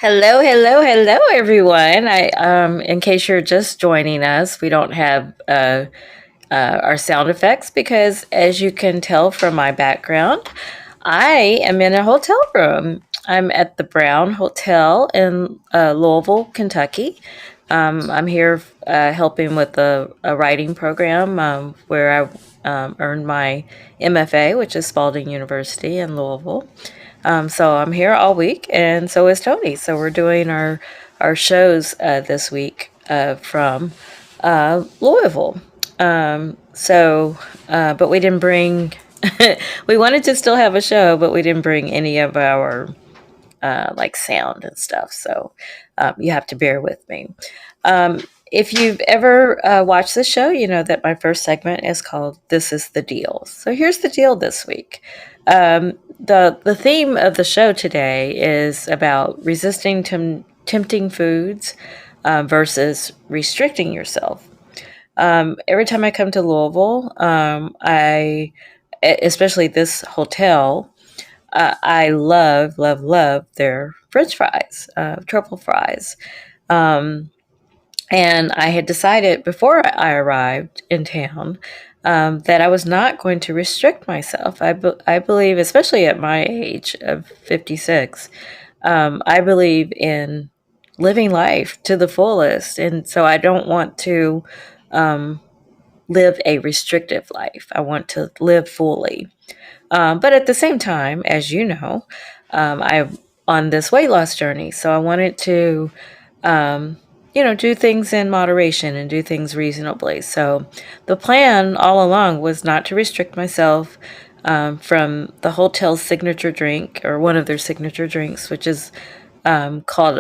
Hello, hello, hello, everyone. In case you're just joining us, we don't have our sound effects because, as you can tell from my background, I am in a hotel room. I'm at the Brown Hotel in Louisville, Kentucky. I'm here helping with a writing program where I earned my MFA, which is Spalding University in Louisville. So I'm here all week, and so is Tony. So we're doing our shows this week from Louisville. But we didn't bring. We wanted to still have a show, but we didn't bring any of our like sound and stuff. So you have to bear with me. If you've ever watched the show, you know that my first segment is called "This Is the Deal." So here's the deal this week. The theme of the show today is about resisting tempting foods versus restricting yourself. Every time I come to Louisville, especially this hotel, I love their French fries, truffle fries. Um, and I had decided before I arrived in town that I was not going to restrict myself. I believe, especially at my age of 56, I believe in living life to the fullest. And so I don't want to um, live a restrictive life. I want to live fully. But at the same time, as you know, I'm on this weight loss journey. So I wanted to um, do things in moderation and do things reasonably. So the plan all along was not to restrict myself from the hotel's signature drink or one of their signature drinks, which is called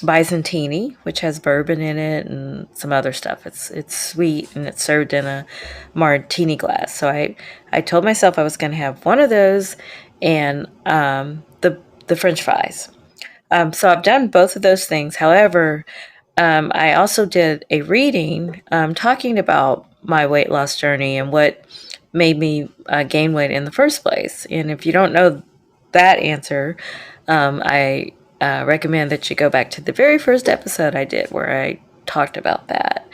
Byzantini, which has bourbon in it and some other stuff. It's sweet and it's served in a martini glass. So I told myself I was going to have one of those and the French fries. So I've done both of those things. However, I also did a reading talking about my weight loss journey and what made me gain weight in the first place. And if you don't know that answer, I recommend that you go back to the very first episode I did where I talked about that.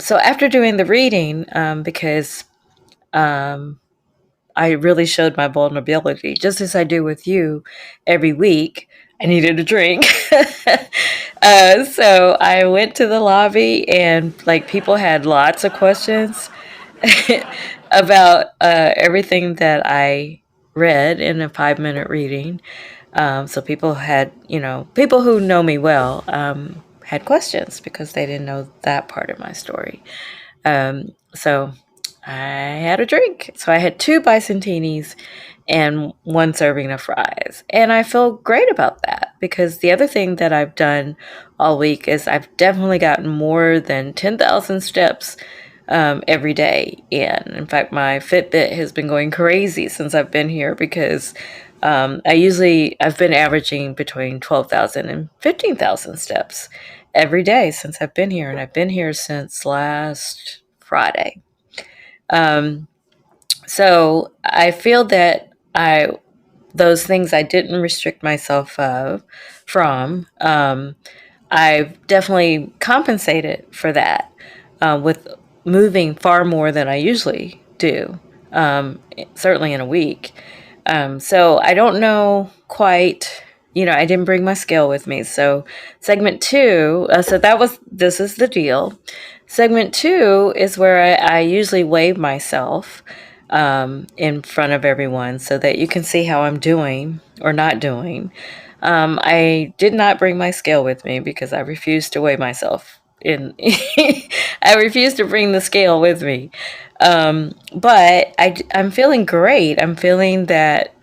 So after doing the reading, because um, I really showed my vulnerability, just as I do with you every week. I needed a drink. So I went to the lobby, and like people had lots of questions about everything that I read in a 5 minute reading. So people had, people who know me well had questions because they didn't know that part of my story. So I had a drink. So I had two Bicentenis and one serving of fries. And I feel great about that because the other thing that I've done all week is I've definitely gotten more than 10,000 steps every day in. In fact, my Fitbit has been going crazy since I've been here because I've been averaging between 12,000 and 15,000 steps every day since I've been here. And I've been here since last Friday. Um, so I feel that those things I didn't restrict myself from, I've definitely compensated for that with moving far more than I usually do, certainly in a week. So I don't know quite, I didn't bring my scale with me. So segment two, this is the deal. Segment two is where I usually weigh myself in front of everyone so that you can see how I'm doing or not doing. I did not bring my scale with me because I refused to weigh myself. I refused to bring the scale with me. But I'm feeling great. I'm feeling that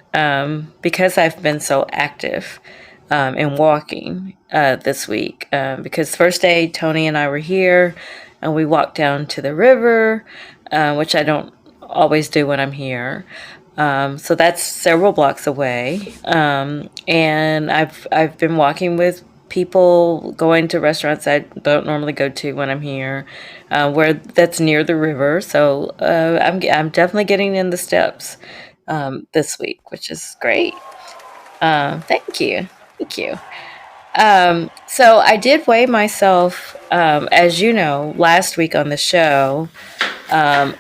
because I've been so active in walking this week. Because first day, Tony and I were here, and we walked down to the river, which I don't always do when I'm here. So that's several blocks away, and I've been walking with people, going to restaurants I don't normally go to when I'm here, where that's near the river. So I'm definitely getting in the steps this week, which is great. Thank you, thank you. So I did weigh myself, as you know, last week on the show.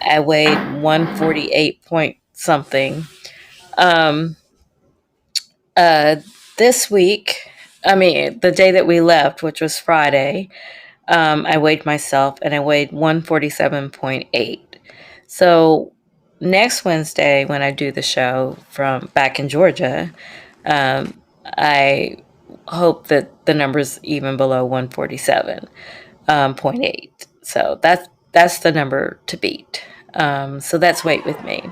I weighed 148 point something. Um, uh, this week, I mean, the day that we left, which was Friday, I weighed myself and I weighed 147.8. So next Wednesday, when I do the show from back in Georgia, I hope that the number's even below 147.8. So that's the number to beat. So that's weight with me.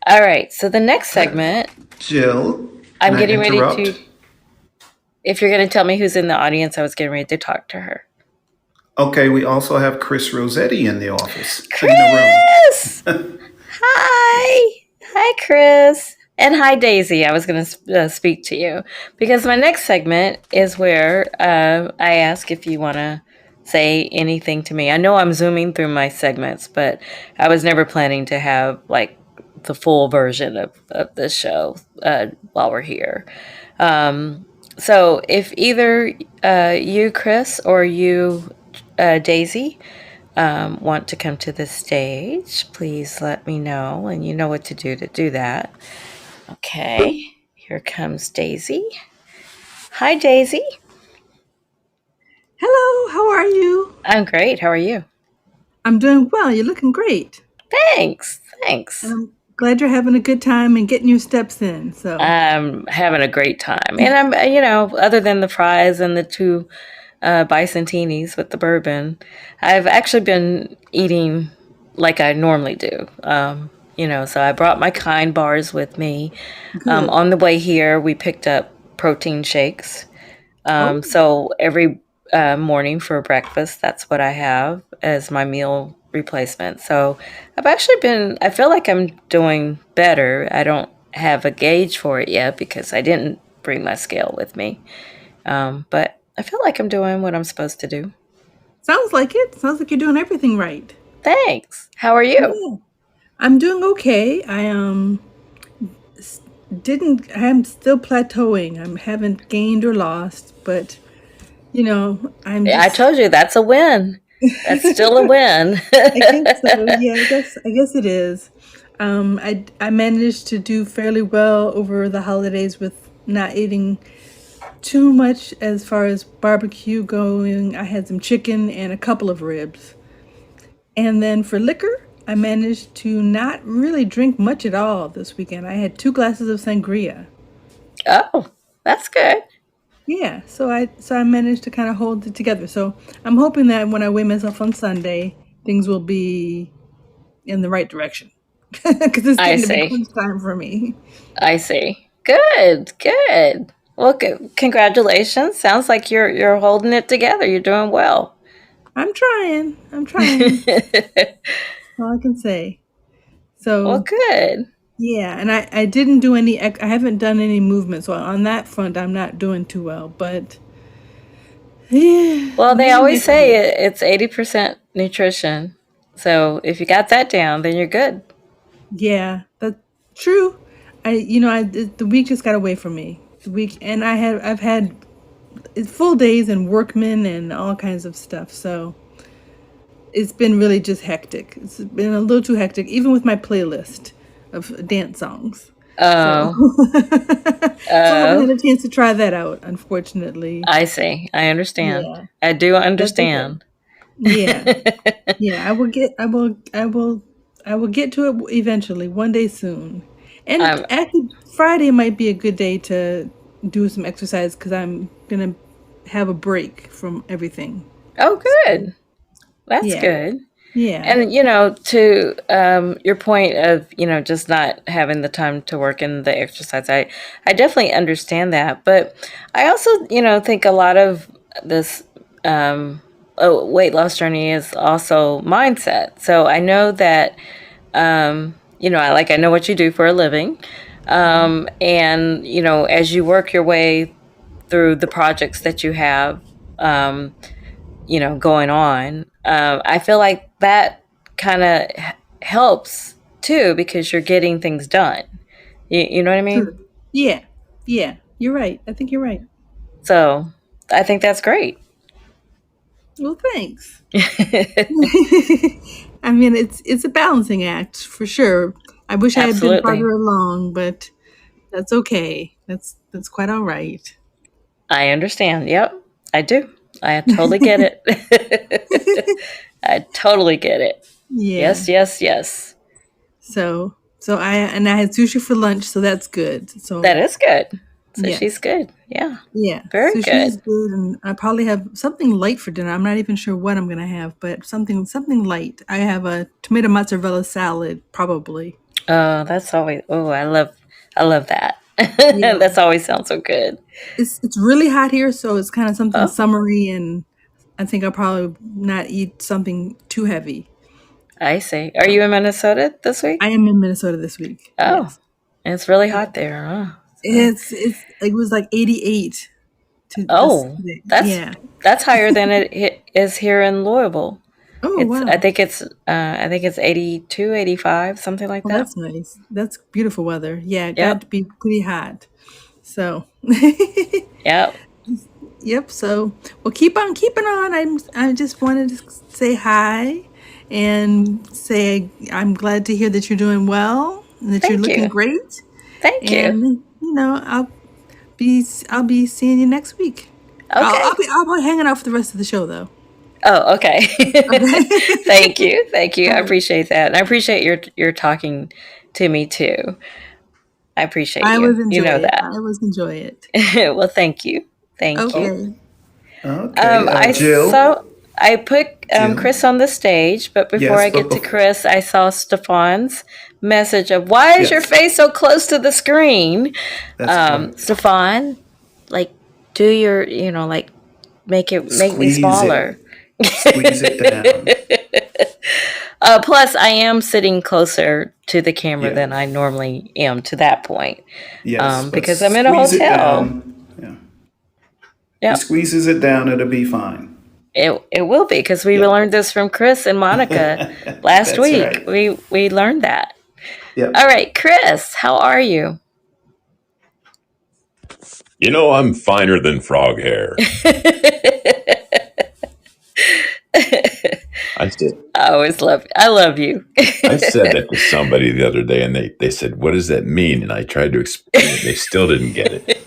All right. So the next segment, Jill, can I'm I getting ready to. interrupt? If you're going to tell me who's in the audience, I was getting ready to talk to her. Okay, we also have Chris Rossetti in the office, in the room. Chris! Hi. Hi, Chris. And hi, Daisy. I was going to speak to you because my next segment is where I ask if you want to say anything to me. I know I'm zooming through my segments, but I was never planning to have like the full version of this show while we're here. Um, so if either you, Chris, or you, Daisy, want to come to the stage, please let me know, and you know what to do that. Okay, here comes Daisy. Hi, Daisy. Hello, how are you? I'm great. How are you? I'm doing well. You're looking great. Thanks. And Thanks. I'm glad you're having a good time and getting your steps in. So, I'm having a great time, and other than the fries and the two bisontini with the bourbon, I've actually been eating like I normally do. So I brought my Kind bars with me. good. On the way here, we picked up protein shakes. Oh, So every morning for breakfast, that's what I have as my meal replacement. So I feel like I'm doing better. I don't have a gauge for it yet because I didn't bring my scale with me. But I feel like I'm doing what I'm supposed to do. sounds like it. Sounds like you're doing everything right. Thanks. How are you? Yeah. I'm doing okay. S- I'm still plateauing. I haven't gained or lost, but I'm I just told you that's a win. That's still a win. I guess so. Yeah, I guess it is. I managed to do fairly well over the holidays with not eating too much as far as barbecue going. I had some chicken and a couple of ribs. And then for liquor, I managed to not really drink much at all this weekend. I had 2 glasses of sangria. Oh, that's good. Yeah, so I managed to kind of hold it together. So I'm hoping that when I weigh myself on Sunday, things will be in the right direction because it's I getting to be see. crunch time for me. I see. Good, good. Well, congratulations. Sounds like you're holding it together. You're doing well. I'm trying. I'm trying. All I can say. Well, So good. yeah, and I didn't do I haven't done any movement, so on that front I'm not doing too well. But yeah, Well, they maybe always next say week. it's 80% nutrition. So if you got that down, then you're good. Yeah, that's true. The week just got away from me. The week, and I've had full days and workmen and all kinds of stuff. So it's been really just hectic. It's been a little too hectic, even with my playlist of dance songs. So, Oh, so I haven't oh, had a chance to try that out, unfortunately. I see. I understand. Yeah, I do that's okay. understand. Yeah, yeah. I will get to it eventually, one day soon. And um, actually, Friday might be a good day to do some exercise because I'm gonna have a break from everything. oh, So, good. That's yeah, good. yeah. And to your point of just not having the time to work in the exercise, I definitely understand that. But I also think a lot of this weight loss journey is also mindset. So I know that I know what you do for a living, and as you work your way through the projects that you have. Um, going on. I feel like that kind of helps too because you're getting things done. You know what I mean? True. Yeah, yeah. You're right. I think you're right. So I think that's great. Well, thanks. I mean, it's a balancing act for sure. I wish I had been Absolutely. farther along, but that's okay. That's quite all right. I understand. Yep, I do. I totally get it. I totally get it. Yeah. Yes, yes, yes. So I had sushi for lunch, so that's good. That So is good. So she's yes. good. Yeah, Yeah, very sushi good. is good, and I probably have something light for dinner. I'm not even sure what I'm gonna have, but something light. I have a tomato mozzarella salad, probably. Oh, that's always. Oh, I love that. Yeah, That's always sounds so good. it's really hot here, so it's kind of something Oh, summery, and I think I'll probably not eat something too heavy. I see. Are you in Minnesota this week? I am in Minnesota this week. Oh, Yes, it's really yeah. hot there. Huh? So- It's it was like 88 to this oh, today. that's Yeah. that's higher than is here in Louisville. Oh It's wow. I think it's 82, 85, something like Well, that. that's nice. That's beautiful weather. Yeah, it got Yep. to be pretty hot. So, Yep. yep. So, well, keep on keeping on. I just wanted to say hi and say I'm glad to hear that you're doing well and that you're Thank looking you. great. Thank you. And I'll be seeing you next week. Okay. I'll be hanging out for the rest of the show though. Oh, okay. Okay. Thank you. Thank you. I All right. appreciate that. And I appreciate your talking to me too. I appreciate I you. was You enjoy know it. that. I was enjoy it. Well, thank you. Thank you. Okay. Okay, I Jill. saw I put Jill. Chris on the stage, but before Yes, I but get to Chris, I saw Stefan's message of why is your yes, face so close to the screen? that's correct. Stefan, like do your like make me Squeeze it, smaller. squeeze it down. Plus, I am sitting closer to the camera Yeah. than I normally am to that point, Yes, but because I'm in a squeeze it hotel. down. Yeah. He Yep, squeezes it down, it'll be fine. it will be because we Yep. learned this from Chris and Monica last That's week. right. We learned that. Yep. All right, Chris, how are you? You know, I'm finer than frog hair. I said, I always love. I love you. I said that to somebody the other day, and they said, "What does that mean?" And I tried to explain it. They still didn't get it.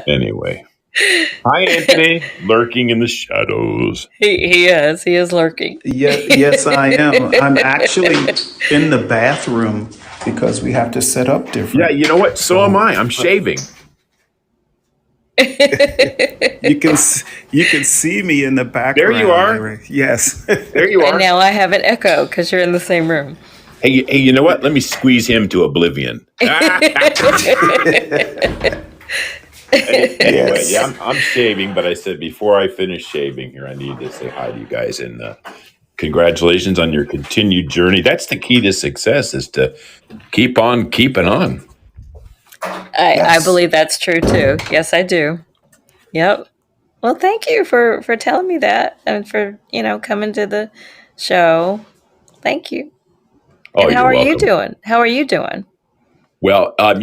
Anyway, hi, Anthony, lurking in the shadows. He is. He is lurking. Yes, I am. I'm actually in the bathroom because we have to set up Yeah, different. you know what? So am So I. I'm shaving. you can see me in the There you background. are. Yes. There you And are. now I have an echo because you're in the same room. Hey, you know what? Let me squeeze him to oblivion. Anyway, Yes. yeah, I'm shaving, but I said before I finish shaving here, I need to say hi to you guys and congratulations on your continued journey. That's the key to success is to keep on keeping on. I Yes. believe that's true too. Yes, I do. Yep. Well, thank you for telling me that and for coming to the show. Thank you. Oh, And how you're are you welcome. doing? How are you doing? Well, I've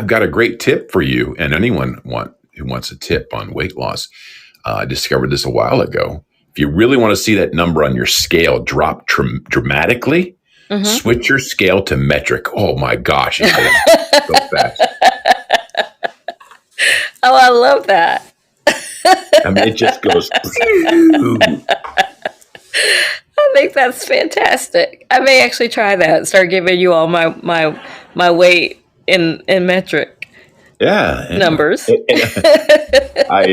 got a great tip for you and anyone who wants a tip on weight loss. I discovered this a while ago. If you really want to see that number on your scale drop dramatically, Hmm. switch your scale to metric. Oh my gosh, it's going so fast. Oh, I love that. I mean, it just goes. Phew. I think that's fantastic. I may actually try that. Start giving you all my weight in metric Yeah, numbers. I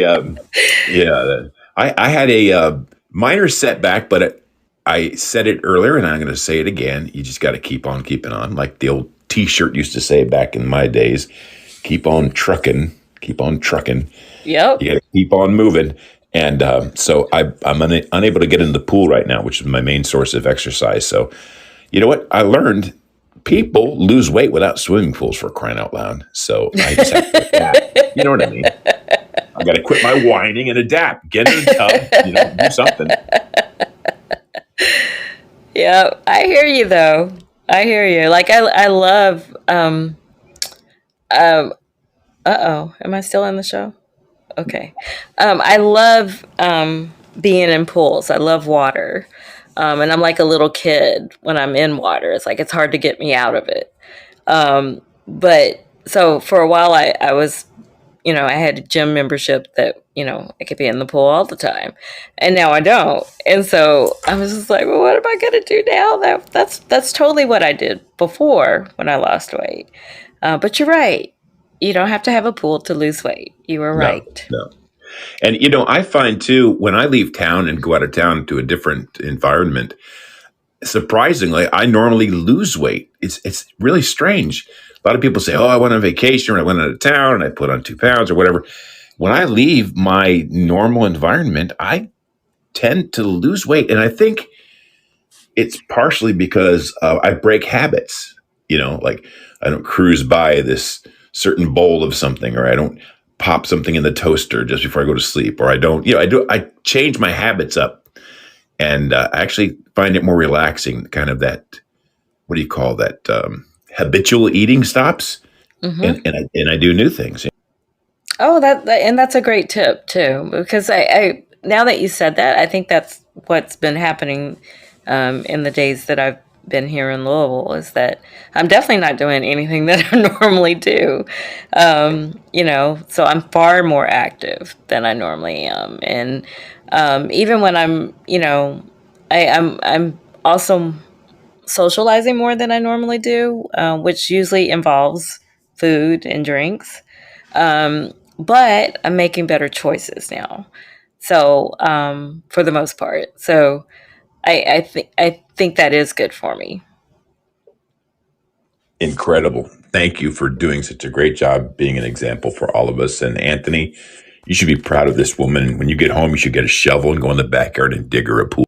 yeah, I had a minor setback, but I said it earlier, and I'm going to say it again. You just got to keep on keeping on, like the old T-shirt used to say back in my days. Keep on trucking, keep on trucking. Yep. You got to keep on moving. And so I'm unable to get in the pool right now, which is my main source of exercise. So, you know what? I learned people lose weight without swimming pools for crying out loud. So I just have to adapt. You know what I mean? I got to quit my whining and adapt. Get in the tub, do something. Yeah, I hear you though. I hear you. Like I love Uh-oh. Am I still in the show? Okay. I love being in pools. I love water. And I'm like a little kid when I'm in water. It's like it's hard to get me out of it. But so for a while I was, I had a gym membership that, I could be in the pool all the time. And now I don't. And so I was just like, well, what am I going to do now? That's totally what I did before when I lost weight. But you're right. You don't have to have a pool to lose weight. You were No, right. no. And I find too, when I leave town and go out of town to a different environment, surprisingly, I normally lose weight. It's really strange. A lot of people say, "Oh, I went on vacation or I went out of town and I put on 2 pounds or whatever." When I leave my normal environment, I tend to lose weight, and I think it's partially because I break habits. Like I don't cruise by this certain bowl of something, or I don't pop something in the toaster just before I go to sleep, or I don't. I change my habits up, and I actually find it more relaxing. Kind of that. What do you call that? Habitual eating stops, Hmm. and I do new things. Oh, and that's a great tip too, because I now that you said that, I think that's what's been happening in the days that I've been here in Louisville is that I'm definitely not doing anything that I normally do. So I'm far more active than I normally am, and even when I'm also socializing more than I normally do, which usually involves food and drinks. But I'm making better choices now. So for the most part, so I think that is good for me. Incredible. Thank you for doing such a great job being an example for all of us. And Anthony, you should be proud of this woman. When you get home, you should get a shovel and go in the backyard and dig her a pool.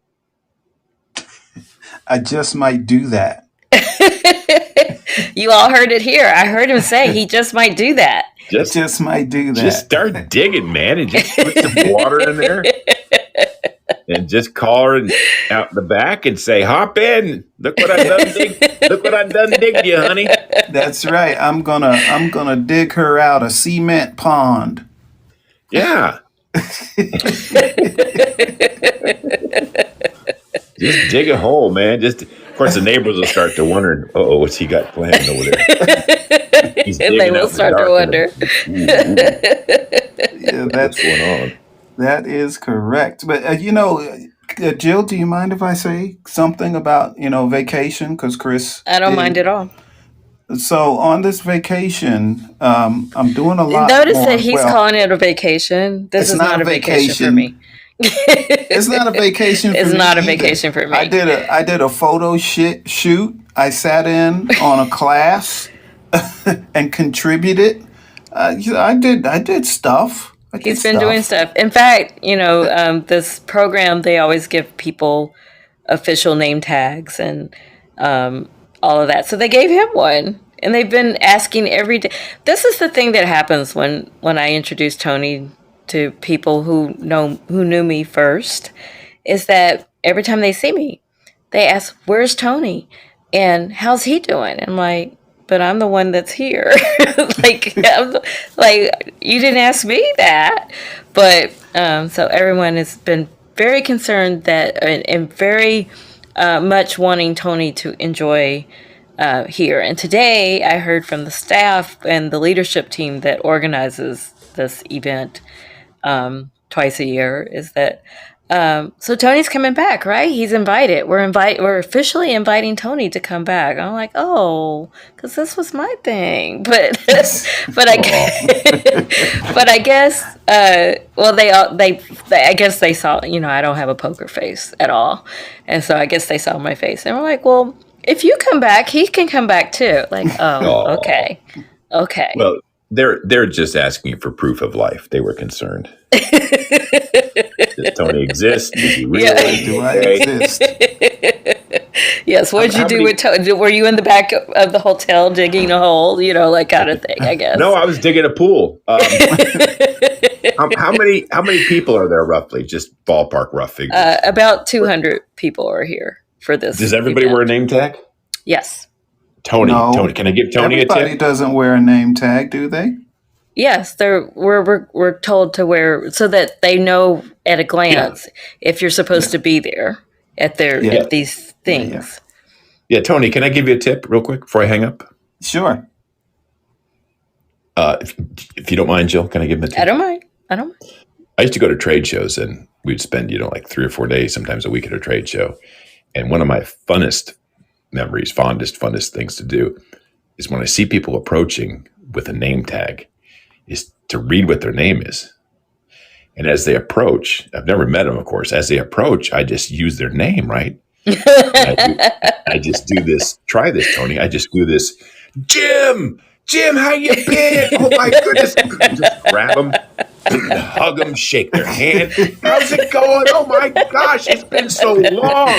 I just might do that. You all heard it here. I heard him say he just might do that. Just might do that. Just start digging, man, and just put some water in there and just call her out the back and say, "Hop in. Look what I done dig. Look what I done digged you, honey." That's right. I'm gonna dig her out a cement pond. Yeah. Just dig a hole, man. Of course, the neighbors will start to wonder, "Oh, what's he got planned over there?" He's And digging they will out the start to dark. wonder. Yeah, What's going on? that is correct. But Jill, do you mind if I say something about vacation? Because Chris I don't mind did. at all. So on this vacation, I'm doing a lot Notice more. that he's Well, calling it a vacation. This it's is not not a a vacation for vacation. me. It's not a vacation for It's me not a either. vacation for I me. did a photo shoot. I sat in on a class and contributed. I did stuff. I did He's been doing stuff. stuff. In fact, this program, they always give people official name tags and all of that. So they gave him one. And they've been asking every day. This is the thing that happens when I introduce Tony to people who knew me first, is that every time they see me, they ask, "Where's Tony? And how's he doing?" I'm like, "But I'm the one that's here." Like you didn't ask me that. But so everyone has been very concerned that and very much wanting Tony to enjoy here. And today I heard from the staff and the leadership team that organizes this event twice a year is that so Tony's coming back, right? He's invited. We're officially inviting Tony to come back. I'm like, oh, because this was my thing, but but I guess well they I guess they saw I don't have a poker face at all, and so I guess they saw my face and we're like, well, if you come back, he can come back too. Like, oh, Oh, okay. well, they're just asking for proof of life. They were concerned. Does Tony exist? Is he real? Yeah. Is he Do I okay? exist? Yes. What did you How do many? with Tony? Were you in the back of the hotel digging a hole? Like kind of thing, I guess. No, I was digging a pool. How many people are there roughly? Just ballpark rough figures. About 200 people are here for this. Does everybody event. wear a name tag? Yes. Tony, No. can I give Tony a Everybody tip? doesn't wear a name tag, do they? Yes, we're told to wear so that they know at a Yeah, glance if you're supposed Yeah. to be there Yeah. at these Yeah. Yeah. things. yeah. Tony, can I give you a tip real quick before I hang up? Sure. If you don't mind, Jill, can I give him a I tip? don't mind. I don't mind. I used to go to trade shows, and we'd spend like 3 or 4 days, sometimes a week at a trade show. And one of my funnest memories, funnest things to do is when I see people approaching with a name tag, is to read what their name is. And as they approach, I've never met them, of course. As they approach, I just use their name, right? I just do this. Try this, Tony. I just do this. Jim, how you been? Oh my goodness! Just grab them, hug them, shake their hand. How's it going? Oh my gosh, it's been so long.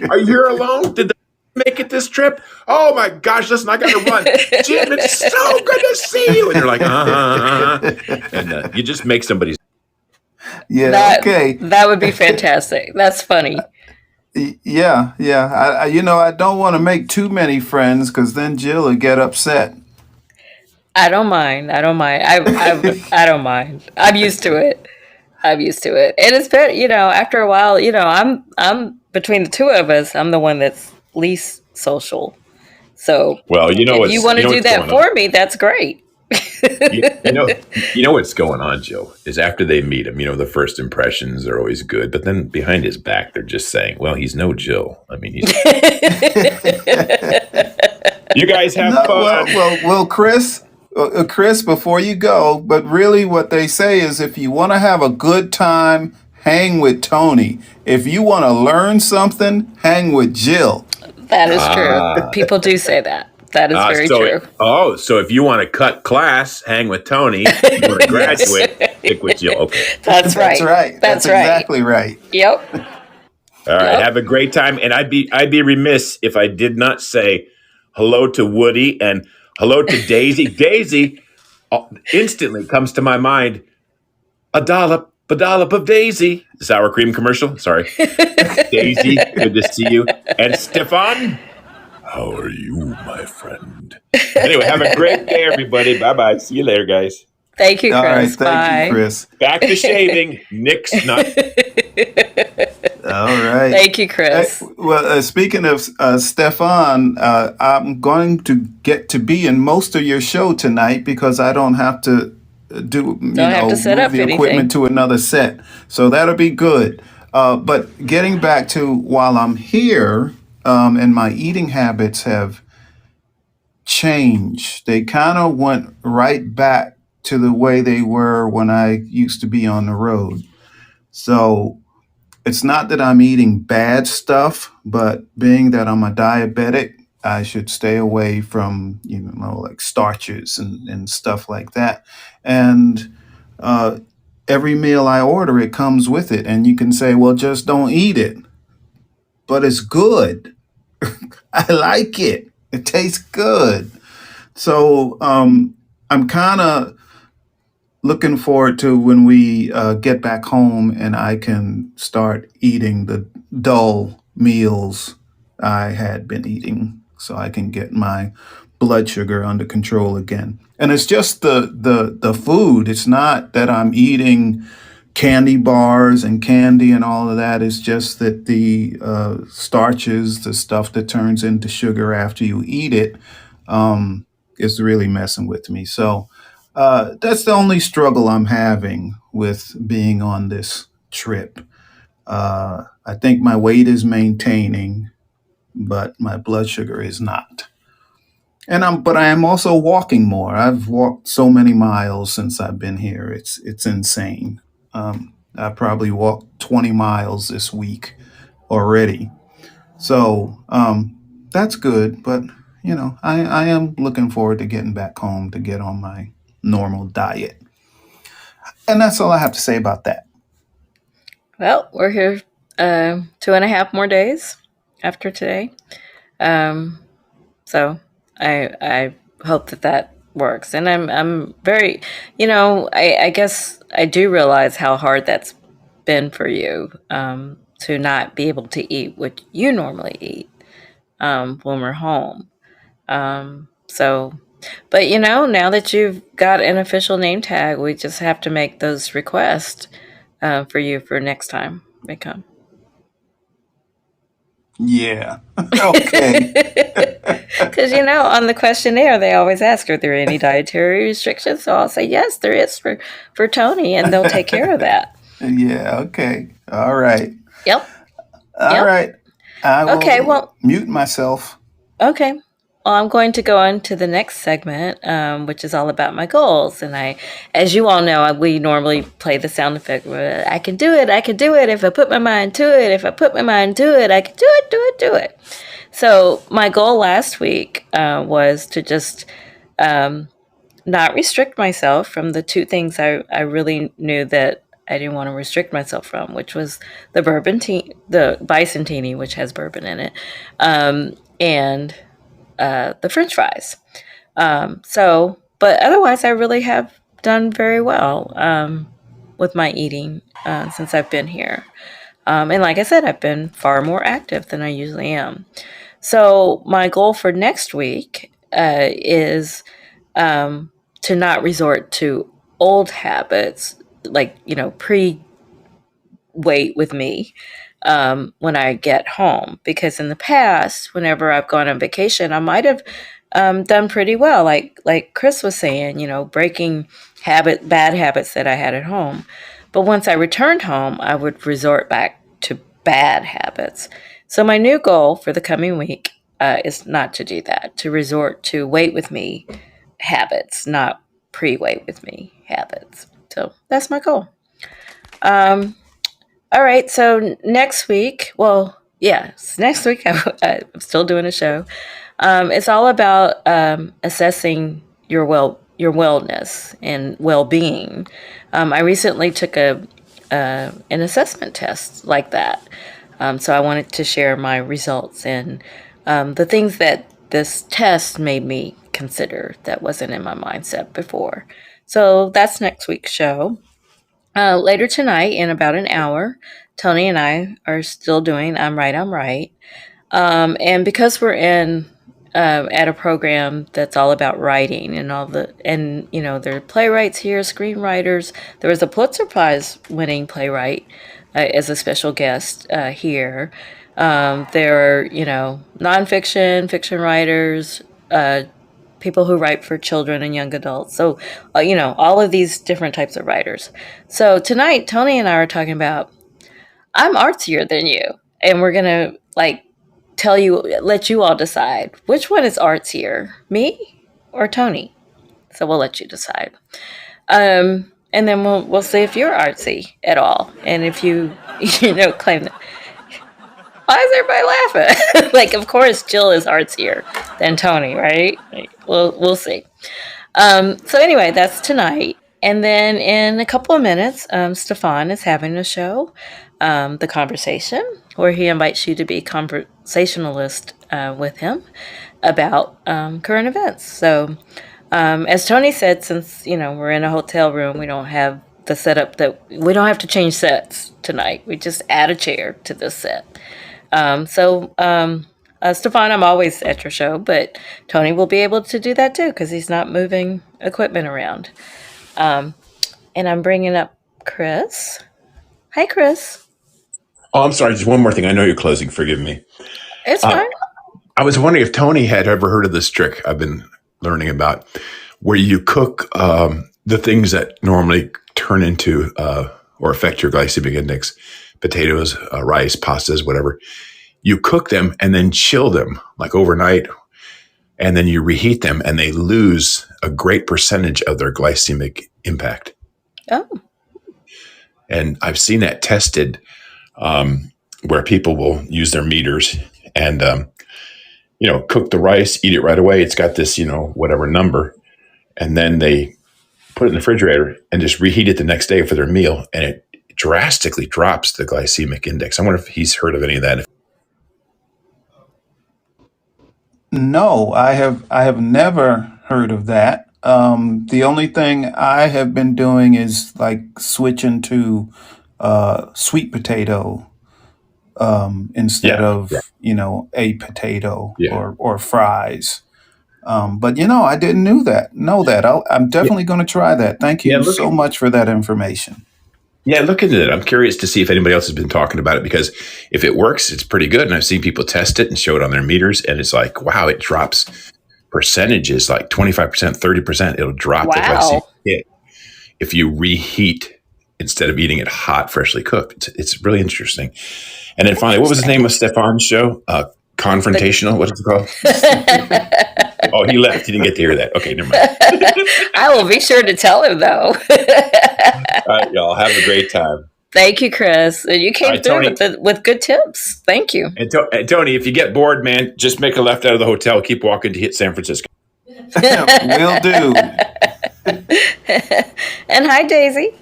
Are you here alone? Did they make it this trip? Oh my gosh, listen, I got to run. Jim, it's so good to see you. And you're like, and you just make somebody's. Yeah. Okay. That would be fantastic. That's funny. Yeah. Yeah. I don't want to make too many friends because then Jill will get upset. I don't mind. I don't mind. I don't mind. I'm used to it. And it's very, after a while, I'm between the two of us, I'm the one that's least social. So Well, you know if you want to do what's that going on. for me, that's great. You know what's going on, Jill, is after they meet him, the first impressions are always good, but then behind his back, they're just saying, well, he's no Jill. I mean, you guys have No, fun. well, Chris, before you go, but really what they say is if you want to have a good time, hang with Tony. If you want to learn something, hang with Jill. That is true. People do say that. That is very true. So if you want to cut class, hang with Tony. If you want to graduate, stick with Jill. Okay. That's right. That's right. That's right. exactly right. Yep. All right. Have a great time. And I'd be remiss if I did not say hello to Woody and hello to Daisy. Daisy instantly comes to my mind. A dollop of Daisy. Sour cream commercial. Sorry. Daisy, good to see you. And Stefan, how are you, my friend? Anyway, have a great day, everybody. Bye-bye. See you later, guys. Thank you, Chris. All right. Thank Bye. you, Chris. Back to shaving. Nick's not. All right. Thank you, Chris. Well, speaking of Stefan, I'm going to get to be in most of your show tonight because I don't have to have to set move up the anything. equipment to another set. So that'll be good. But getting back to while I'm here, and my eating habits have changed. They kind of went right back to the way they were when I used to be on the road. So it's not that I'm eating bad stuff, but being that I'm a diabetic, I should stay away from, like starches and stuff like that. And every meal I order, it comes with it. And you can say, well, just don't eat it. But it's good. I like it. It tastes good. So I'm kind of looking forward to when we get back home and I can start eating the dull meals I had been eating so I can get my blood sugar under control again. And it's just the food. It's not that I'm eating candy bars and candy and all of that. It's just that the starches, the stuff that turns into sugar after you eat it, is really messing with me. So that's the only struggle I'm having with being on this trip. I think my weight is maintaining, but my blood sugar is not. But I am also walking more. I've walked so many miles since I've been here. It's insane. I probably walked 20 miles this week already. So that's good. But I am looking forward to getting back home to get on my normal diet. And that's all I have to say about that. Well, we're here 2.5 more days after today. So I hope that works. And I'm very, I guess I do realize how hard that's been for you to not be able to eat what you normally eat when we're home. So But now that you've got an official name tag, we just have to make those requests for you for next time they come. Yeah. Okay. Because on the questionnaire they always ask, are there any dietary restrictions? So I'll say yes, there is for Tony, and they'll take care of that. Yeah. Okay. All right. Yep. All Yep. right. I Okay. will Well. mute myself. Okay. Well, I'm going to go on to the next segment, which is all about my goals. And as you all know, we normally play the sound effect. I can do it. I can do it. If I put my mind to it. If I put my mind to it, I can do it. Do it. Do it. So my goal last week was to just not restrict myself from the two things I really knew that I didn't want to restrict myself from, which was the the Bison Teeny, which has bourbon in it, and the French fries. But otherwise, I really have done very well with my eating since I've been here. And like I said, I've been far more active than I usually am. So my goal for next week is to not resort to old habits, like, pre-weight with me when I get home. Because in the past, whenever I've gone on vacation, I might have done pretty well, like Chris was saying, breaking bad habits that I had at home. But once I returned home, I would resort back to bad habits. So my new goal for the coming week is not to do that, to resort to weight with me habits, not pre-weight with me habits. So that's my goal. All right. So next week, well, yes, next week I'm still doing a show. It's all about assessing your wellness and well-being. I recently took an assessment test like that. So I wanted to share my results and the things that this test made me consider that wasn't in my mindset before. So that's next week's show. Later tonight, in about an hour, Tony and I are still doing I'm Right, I'm Right. And because we're at a program that's all about writing and there are playwrights here, screenwriters. There was a Pulitzer Prize winning playwright as a special guest here. There are, nonfiction, fiction writers, people who write for children and young adults. So, all of these different types of writers. So tonight, Tony and I are talking about I'm artsier than you, and we're gonna let you all decide which one is artsier, me or Tony. So we'll let you decide. And then we'll see if you're artsy at all, and if you claim that. Why is everybody laughing? Like, of course, Jill is artsier than Tony, right? We'll see. So anyway, that's tonight. And then in a couple of minutes, Stefan is having a show, The Conversation, where he invites you to be conversationalist with him about current events. So as Tony said, since, we're in a hotel room, we don't have the setup we don't have to change sets tonight. We just add a chair to this set. Stefan, I'm always at your show, but Tony will be able to do that too because he's not moving equipment around. And I'm bringing up Chris. Hi, Chris. Oh, I'm sorry. Just one more thing. I know you're closing. Forgive me. It's fine. I was wondering if Tony had ever heard of this trick I've been learning about, where you cook the things that normally turn into or affect your glycemic index, potatoes, rice, pastas, whatever. You cook them and then chill them like overnight, and then you reheat them, and they lose a great percentage of their glycemic impact. Oh. And I've seen that tested where people will use their meters and, cook the rice, eat it right away. It's got this, whatever number. And then they put it in the refrigerator and just reheat it the next day for their meal. And it drastically drops the glycemic index. I wonder if he's heard of any of that. No, I have never heard of that. The only thing I have been doing is like switching to sweet potato instead Yeah. of a potato Yeah. or fries. But I didn't know that. I'm Yeah, definitely going to try that. Thank yeah. you Look so at much for that information. Yeah, look into it. I'm curious to see if anybody else has been talking about it because if it works, it's pretty good. And I've seen people test it and show it on their meters, and it's like, wow, it drops percentages like 25%, 30%. It'll drop the glycemic Wow. hit if you reheat instead of eating it hot, freshly cooked. It's really interesting. And then finally, what was the Interesting. name of Stefan's show? The Confrontational. What is it called? Oh, he left. He didn't get to hear that. Okay, never mind. I will be sure to tell him though. All right, y'all have a great time. Thank you, Chris. You All came right, through Tony. with good tips. Thank you. And Tony, if you get bored, man, just make a left out of the hotel. Keep walking to hit San Francisco. Will do. And hi, Daisy.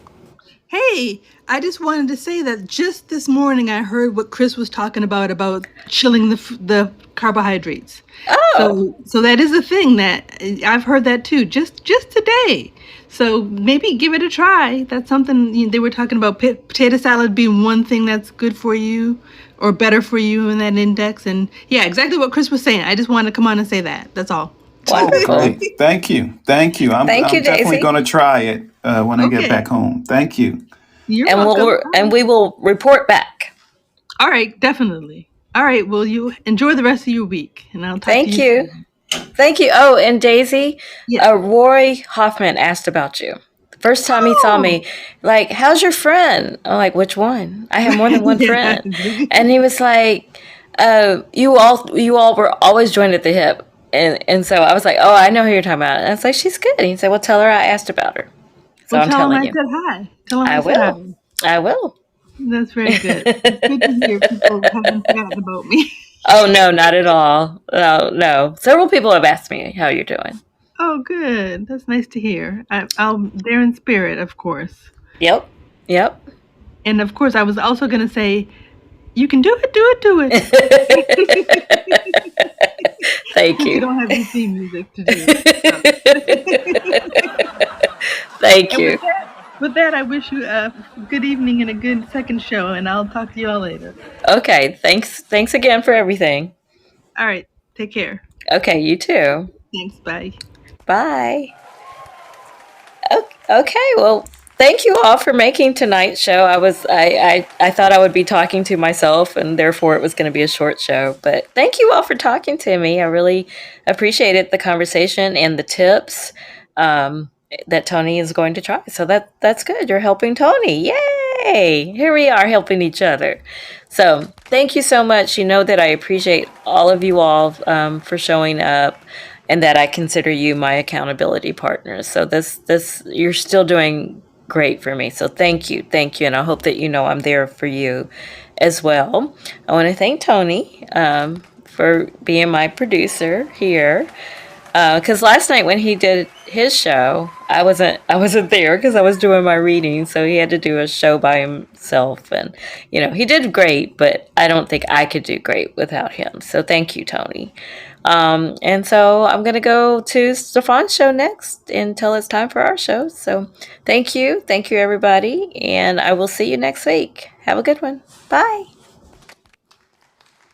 Hey, I just wanted to say that just this morning I heard what Chris was talking about chilling the carbohydrates. Oh, So that is a thing that I've heard that too, just today. So maybe give it a try. That's something they were talking about potato salad being one thing that's good for you or better for you in that index. And yeah, exactly what Chris was saying. I just wanted to come on and say that. That's all. Oh, wonderful. great. Thank you. I'm Thank you, definitely Daisy. going to try it when I get Okay. back home. Thank you. You're And welcome. we will report back. All right, definitely. All right, well, you enjoy the rest of your week, and I'll talk to Thank you you. soon. Thank you. Oh, and Daisy, Yes. Roy Hoffman asked about you. The first time he saw Oh, me, like, how's your friend? I'm like, which one? I have more than one yeah. friend. And he was like, you all were always joined at the hip. And so I was like, oh, I know who you're talking about. And I was like, she's good. And he said, well, tell her I asked about her. So Well, I'm tell him telling I you. said hi. Tell him I I said hi. will. I will. That's very good. It's good to hear people haven't forgotten about me. Oh, no, not at all. No. Several people have asked me how you're doing. Oh, good. That's nice to hear. I'll there in spirit, of course. Yep. And of course, I was also going to say, you can do it. Thank Since you you. don't have your theme music to do. So. Thank And you. with that, I wish you a good evening and a good second show, and I'll talk to you all later. Okay, thanks again for everything. All right, take care. Okay, you too. Thanks. Bye. Bye. Okay, well, thank you all for making tonight's show. I thought I would be talking to myself and therefore it was going to be a short show, but thank you all for talking to me. I really appreciated the conversation and the tips that Tony is going to try. So that's good. You're helping Tony. Yay! Here we are helping each other. So thank you so much. You know that I appreciate all of you all for showing up, and that I consider you my accountability partners. So this you're still doing great for me. So thank you, and I hope that you know I'm there for you as well. I want to thank Tony for being my producer here. Because last night when he did his show, I wasn't there because I was doing my reading, so he had to do a show by himself, and he did great, but I don't think I could do great without him. So thank you, Tony. And so I'm gonna go to Stefan's show next until it's time for our show. So thank you everybody, and I will see you next week. Have a good one. Bye.